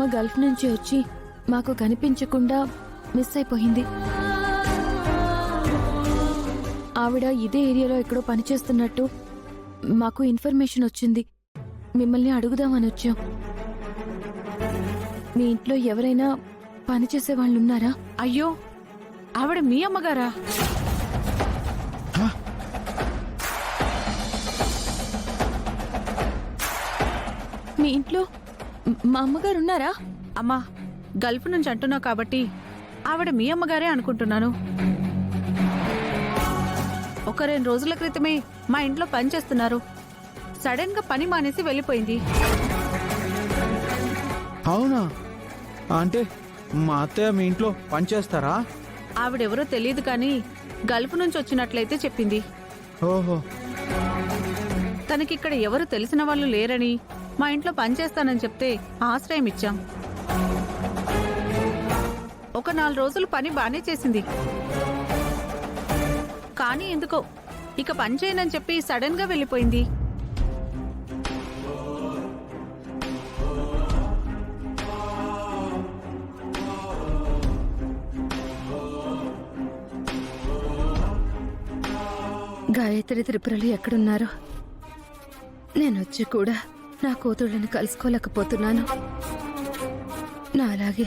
అమ్మ గల్ఫ్ నుంచి వచ్చి మాకు కనిపించకుండా మిస్ అయిపోయింది. ఆవిడ ఇదే ఏరియాలో ఎక్కడో పనిచేస్తున్నట్టు మాకు ఇన్ఫర్మేషన్ వచ్చింది. మిమ్మల్ని అడుగుదామని వచ్చాం. మీ ఇంట్లో ఎవరైనా పనిచేసే వాళ్ళు ఉన్నారా? అయ్యో, ఆవిడ మీ అమ్మగారా? మీ ఇంట్లో మా అమ్మగారు ఉన్నారా? అమ్మా, గల్ఫ్ నుంచి అంటున్నావు కాబట్టి ఆవిడ మీ అమ్మగారే అనుకుంటున్నాను. ఒక 2 రోజుల క్రితమే మా ఇంట్లో పని చేస్తున్నారు. సడన్ గా పని మానేసి వెళ్ళిపోయింది. అవునా? అంటే మా అత్తయ్య మీ ఇంట్లో పని చేస్తారా? ఆవిడెవరో తెలియదు కానీ గల్ఫ్ నుంచి వచ్చినట్లయితే చెప్పింది. ఓహో. తనకిక్కడ ఎవరు తెలిసిన వాళ్ళు లేరని మా ఇంట్లో పనిచేస్తానని చెప్తే ఆశ్రయం ఇచ్చాం. ఒక 4 రోజులు పని బానే చేసింది. కానీ ఎందుకో ఇక పని చేయనని చెప్పి సడన్ గా వెళ్ళిపోయింది. గాయత్రి త్రిపురలు ఎక్కడున్నారో నేనొచ్చి కూడా నా కూతుళ్ళని కలుసుకోలేకపోతున్నాను. నా అలాగే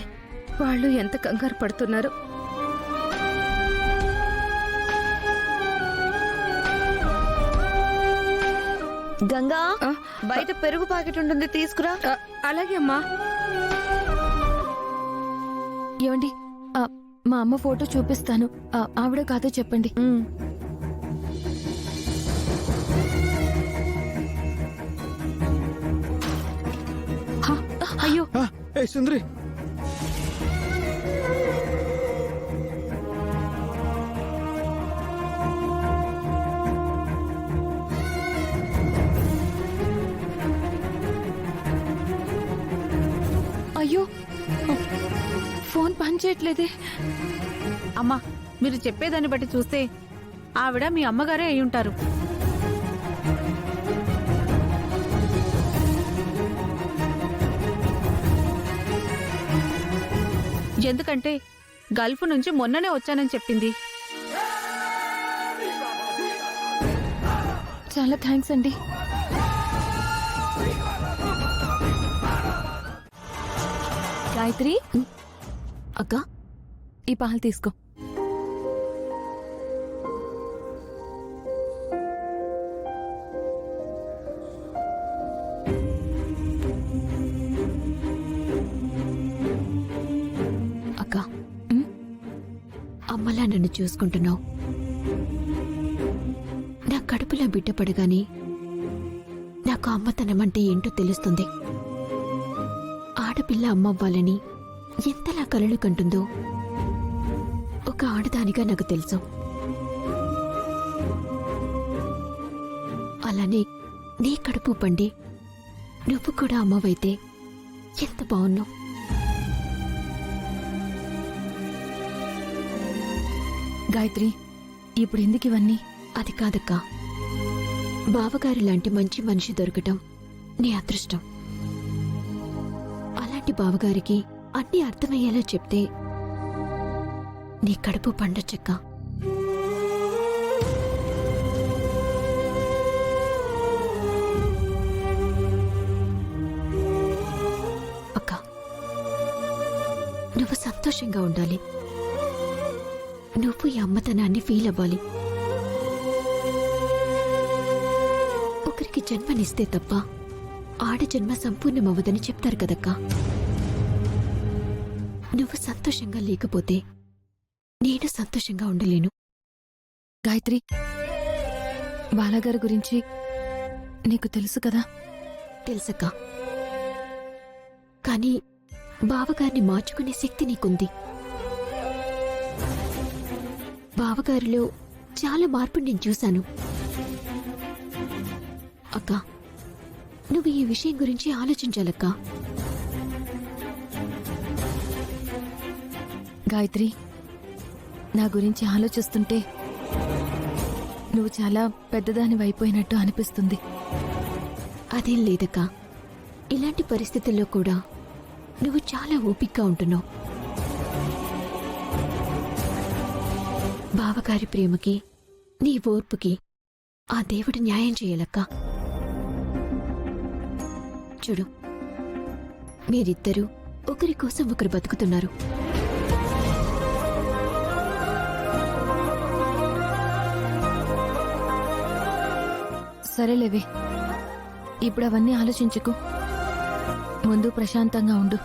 వాళ్ళు ఎంత కంగారు పడుతున్నారో. గంగా, బయట పెరుగు ప్యాకెట్ ఉంటుంది, తీసుకురా. అలాగే అమ్మా. ఏమండి, మా అమ్మ ఫోటో చూపిస్తాను. ఆవిడ కాదో చెప్పండి. అయ్యో, ఏ సుందరి, అయ్యో, ఫోన్ పనిచేయట్లేదే. అమ్మా, మీరు చెప్పేదాన్ని బట్టి చూస్తే ఆవిడ మీ అమ్మగారే అయి ఉంటారు. ఎందుకంటే గల్ఫ్ నుంచి మొన్ననే వచ్చానని చెప్పింది. చాలా థ్యాంక్స్ అండి. గాయత్రి, అక్క, ఈ పాలు తీసుకో. అక్క, అమ్మలా నన్ను చూసుకుంటున్నావు. నా కడుపులో బిడ్డ పడగానే నాకు అమ్మతనం అంటే ఏంటో తెలుస్తుంది. ఆడపిల్ల అమ్మవ్వాలని ఎంతలా కలలు కంటుందో ఒక ఆడదానిగా నాకు తెలుసు. అలానే నీ కడుపు పండి నువ్వు కూడా అమ్మవైతే ఎంత బాగున్నావు. గాయత్రి, ఇప్పుడు ఎందుకు ఇవన్నీ? అది కాదక్క, బావగారి లాంటి మంచి మనిషి దొరకటం నీ అదృష్టం. అలాంటి బావగారికి అన్నీ అర్థమయ్యేలా చెప్తే నీ కడుపు పండొచ్చక్క. అక్క, నువ్వు సంతోషంగా ఉండాలి. నువ్వు ఈ అమ్మతనాన్ని ఫీల్ అవ్వాలి. ఒకరికి జన్మనిస్తే తప్ప ఆడ జన్మ సంపూర్ణమవ్వదని చెప్తారు కదక్కా. నువ్వు సంతోషంగా లేకపోతే నేను సంతోషంగా ఉండలేను. గాయత్రి, బాలగారి గురించి నీకు తెలుసు కదా? తెలుసక్కా, కానీ బావగారిని మార్చుకునే శక్తి నీకుంది. బావగారిలో చాలా మార్పు నేను చూశాను. అక్క, నువ్వు ఈ విషయం గురించి ఆలోచించాలక్కా. గాయత్రి, నా గురించి ఆలోచిస్తుంటే నువ్వు చాలా పెద్దదానివైపోయినట్టు అనిపిస్తుంది. అదేం లేదక్కా, ఇలాంటి పరిస్థితుల్లో కూడా నువ్వు చాలా ఓపిక్గా ఉంటున్నావు. బావగారి ప్రేమకి నీ ఓర్పుకి ఆ దేవుడు న్యాయం చేయాలక్క. చూడు, మీరిద్దరూ ఒకరి కోసం ఒకరు బతుకుతున్నారు. సరేలేవే, ఇప్పుడు అవన్నీ ఆలోచించకు. ముందు ప్రశాంతంగా ఉండు.